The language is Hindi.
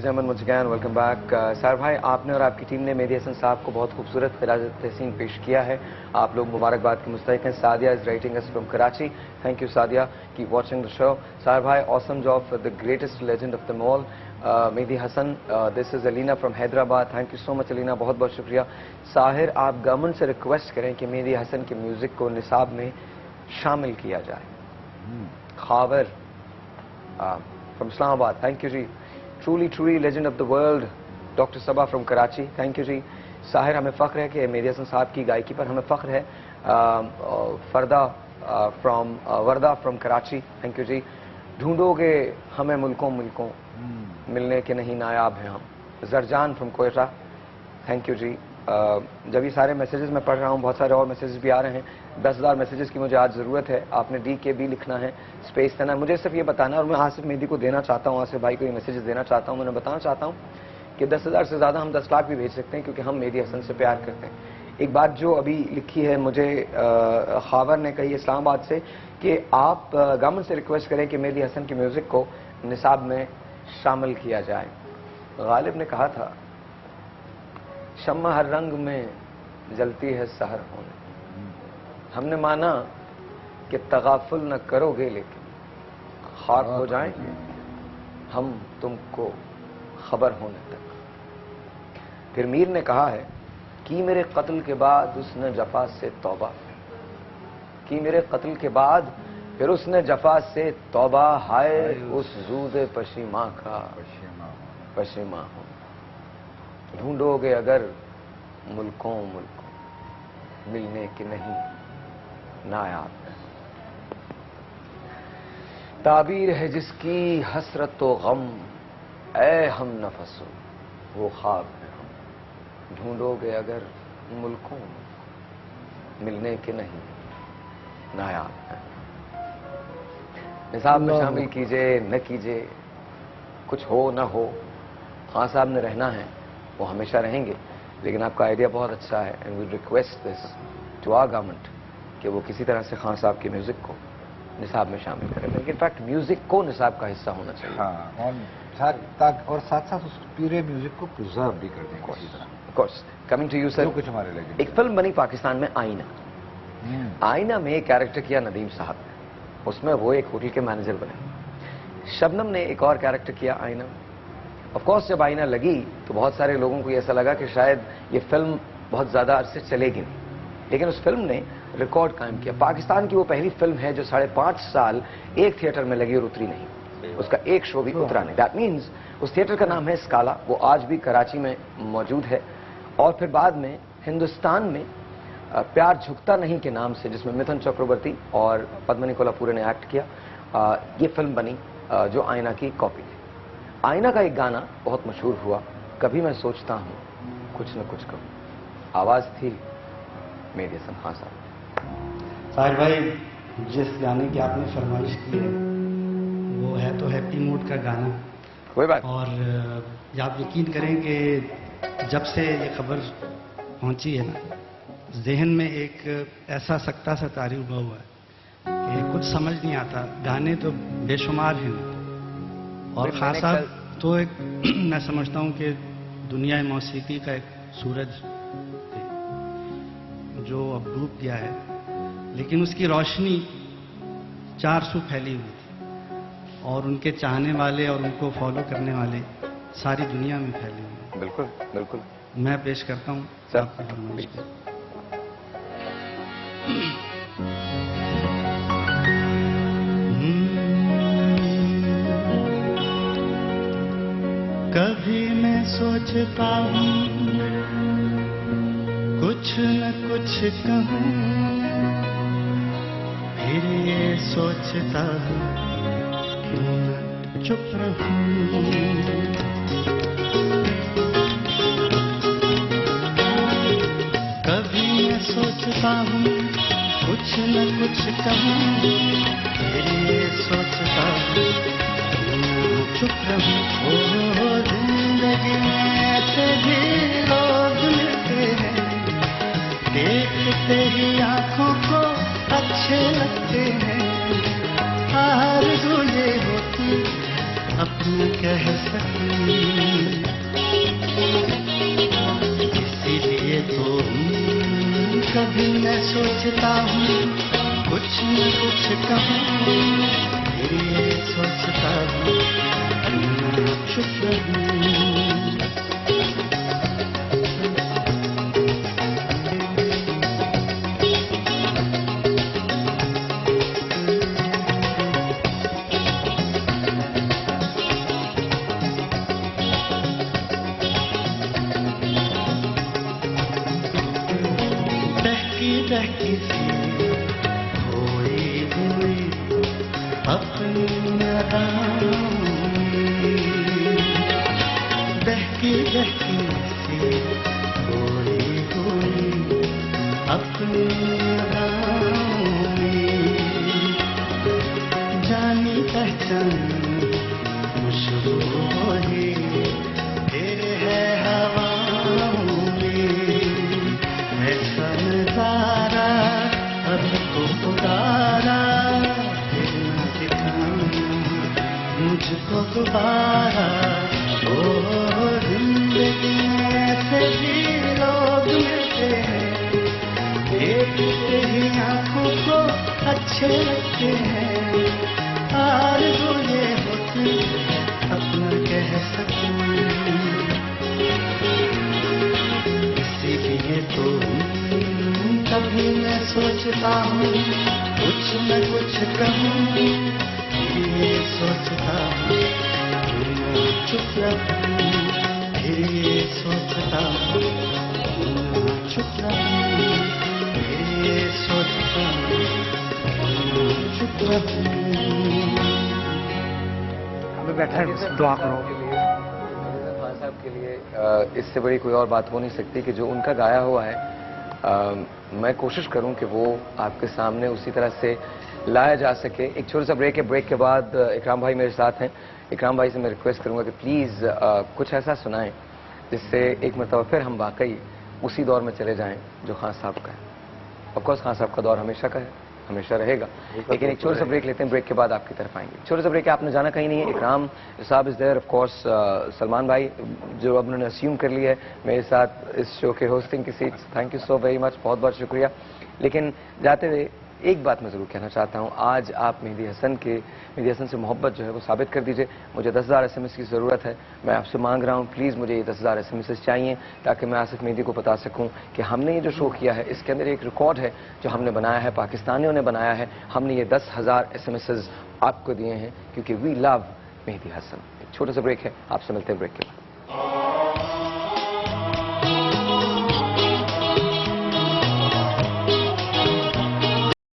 and gentlemen, once again, welcome back. सार भाई, आपने और आपकी टीम ने मेहदी हसन साहब को बहुत खूबसूरत खिराज तहसीन पेश किया है. आप लोग मुबारकबाद के मुस्तहिक हैं. Sadia is writing us from Karachi. Thank you, Sadia. Keep watching the show. सार भाई, awesome job for the greatest legend of them all, Mehdi Hasan. This is Alina from Hyderabad. Thank you so much, Alina. बहुत बहुत शुक्रिया. साहिर, आप गवर्नमेंट से रिक्वेस्ट करें कि मेहदी हसन के म्यूजिक को निसाब में शामिल किया जाए. Khawar from Islamabad. Thank you, ji. Truly legend of the world, Dr. Sabah from Karachi. Thank you, जी. साहिर, हमें फ़ख्र है कि मेहदी हसन साहब की गायकी पर हमें फ़ख्र है. वर्दा from Karachi. Thank you, जी. ढूंढोगे हमें मुल्कों मुल्कों, मिलने के नहीं नायाब हैं हम. जरजान from कोयटा. Thank you, जी. जब ये सारे मैसेजेस मैं पढ़ रहा हूँ, बहुत सारे और मैसेजेस भी आ रहे हैं. 10,000 मैसेजेस की मुझे आज ज़रूरत है. आपने DKB लिखना है, स्पेस देना है. मुझे सिर्फ ये बताना है, और मैं आसिफ मेहदी को देना चाहता हूँ, आसिफ भाई को ये मैसेजेस देना चाहता हूँ. मैं बताना चाहता हूँ कि 10,000 से ज़्यादा हम 10 लाख भी भेज सकते हैं, क्योंकि हम मेहदी हसन से प्यार करते हैं. एक बात जो अभी लिखी है मुझे खावर ने कही इस्लामाबाद से, कि आप गवर्नमेंट से रिक्वेस्ट करें कि मेहदी हसन के म्यूज़िक को निसाब में शामिल किया जाए. गालिब ने कहा था, शम्मा हर रंग में जलती है सहर होने. हमने माना कि तगाफुल न करोगे, लेकिन खाक हो जाएंगे हम तुमको खबर होने तक. फिर मीर ने कहा है कि मेरे कत्ल के बाद उसने जफा से तौबा, कि मेरे कत्ल के बाद फिर उसने जफा से तौबा. हाय उस जूद पशीमा का पशीमा हो. ढूंढोगे अगर मुल्कों मुल्कों, मिलने के नहीं नायाब. ताबीर है जिसकी हसरत व गम, ऐ हम नफसो वो ख्वाब है हम. ढूंढोगे अगर मुल्कों, मिलने के नहीं नायाब है. निसाब में शामिल कीजिए न कीजिए, कुछ हो न हो, खान साहब ने रहना है, वो हमेशा रहेंगे. लेकिन आपका आइडिया बहुत अच्छा है, and we request this to our government कि वो किसी तरह से खान साहब के म्यूजिक को निसाब में शामिल करें. इनफैक्ट म्यूजिक को निसाब का हिस्सा होना चाहिए. हाँ, और साथ साथ उस पूरे म्यूजिक को प्रिजर्व भी कर दें किसी तरह. Of course. Coming to you sir, कुछ हमारे लेजेंड. एक फिल्म बनी पाकिस्तान में, आईना. आईना में एक कैरेक्टर किया नदीम साहब ने. उसमें वो एक होटल के मैनेजर बने. शबनम ने एक और कैरेक्टर किया आईना. ऑफ कोर्स जब आईना लगी तो बहुत सारे लोगों को ऐसा लगा कि शायद ये फिल्म बहुत ज़्यादा अरसे चलेगी नहीं, लेकिन उस फिल्म ने रिकॉर्ड कायम किया. पाकिस्तान की वो पहली फिल्म है जो 5.5 साल एक थिएटर में लगी और उतरी नहीं. उसका एक शो भी उतरा नहीं. दैट मीन्स उस थिएटर का नाम है स्काला. वो आज भी कराची में मौजूद है. और फिर बाद में हिंदुस्तान में प्यार झुकता नहीं के नाम से, जिसमें मिथुन चक्रवर्ती और पद्मिनी कोल्हापुरे ने एक्ट किया, ये फिल्म बनी जो आईना की कॉपी थी. आईना का एक गाना बहुत मशहूर हुआ, कभी मैं सोचता हूँ कुछ न कुछ कहूँ. आवाज़ थी मेहदी हसन खान साहब. साहिर भाई, जिस गाने की आपने फरमाइश की है वो है तो हैप्पी मूड का गाना. कोई बात. और आप यकीन करें कि जब से ये खबर पहुंची है ना, जहन में एक ऐसा सकता सा तारी उभा हुआ है कि कुछ समझ नहीं आता. गाने तो बेशुमार हैं, और खास साहब तो एक मैं समझता हूँ कि दुनिया मौसीकी का एक सूरज जो अब डूब गया है, लेकिन उसकी रोशनी 400 फैली हुई थी, और उनके चाहने वाले और उनको फॉलो करने वाले सारी दुनिया में फैले हुए हैं. बिल्कुल बिल्कुल. मैं पेश करता हूँ आपकी फरमाइश पे. कभी मैं सोचता हूँ कुछ न कुछ कहूँ, फिर ये सोचता हूँ क्यों न चुप रहूँ. कभी मैं सोचता हूँ कुछ न कुछ कहूँ, फिर ये सोचता हूँ क्यों न चुप रहूँ. जिंदगी में ऐसे भी लोग मिलते हैं, देखते ही आंखों को अच्छे लगते हैं. आरज़ू ये होती अपना कह सकती, कभी मैं सोचता हूँ कुछ न कुछ कहूँ, फिर ये सोचता हूँ क्यों ना चुप रहूं। बहकी सी खोई हुई अपनी अदाओं में, बहकी सी खोई हुई अपनी अदाओं में, जानी पहचानी खुशबू वही फिर है हवाओं में, ऐसा नजारा अब तो उतारा फिर न दिखाना मुझको दोबारा। ओ जिंदगी में ऐसे भी लोग मिलते हैं, देखते ही आंखों को अच्छे लगते हैं, आरज़ू ये होती अपना कह सकूं, इसीलिए तो कभी मैं सोचता हूँ कुछ न कुछ कहूँ, ये सोचता हूँ क्यों ना चुप रहूं, फिर ये सोचता हूँ क्यों ना चुप रहूं, फिर ये सोचता हूँ क्यों ना चुप रहूं। हमें बैठा है, दुआ करो। खान साहब के लिए इससे बड़ी कोई और बात हो नहीं सकती कि जो उनका गाया हुआ है मैं कोशिश करूं कि वो आपके सामने उसी तरह से लाया जा सके। एक छोटा सा ब्रेक है, ब्रेक के बाद इकराम भाई मेरे साथ हैं। इकराम भाई से मैं रिक्वेस्ट करूंगा कि प्लीज़ कुछ ऐसा सुनाएं जिससे एक मरतबा फिर हम वाकई उसी दौर में चले जाएं जो खान साहब का है। ऑफकोर्स खान साहब का दौर हमेशा का है, हमेशा रहेगा, लेकिन एक छोटा सा ब्रेक लेते हैं, ब्रेक के बाद आपकी तरफ आएंगे। छोटा सा ब्रेक, आपने जाना कहीं नहीं है। इकराम साहब is there, of course Salman भाई जो अब उन्होंने अस्यूम कर लिया है मेरे साथ इस शो के होस्टिंग की seat, thank you so very much, बहुत बहुत शुक्रिया। लेकिन जाते हुए एक बात मैं ज़रूर कहना चाहता हूँ, आज आप मेहदी हसन से मोहब्बत जो है वो साबित कर दीजिए। मुझे 10,000 SMS की ज़रूरत है, मैं आपसे मांग रहा हूँ प्लीज़ मुझे ये 10,000 SMS चाहिए ताकि मैं आसिफ मेहदी को बता सकूँ कि हमने ये जो शो किया है इसके अंदर एक रिकॉर्ड है जो हमने बनाया है, पाकिस्तानियों ने बनाया है। हमने ये 10,000 SMS आपको दिए हैं क्योंकि वी लव मेहदी हसन। एक छोटा सा ब्रेक है, आपसे मिलते हैं ब्रेक के बाद।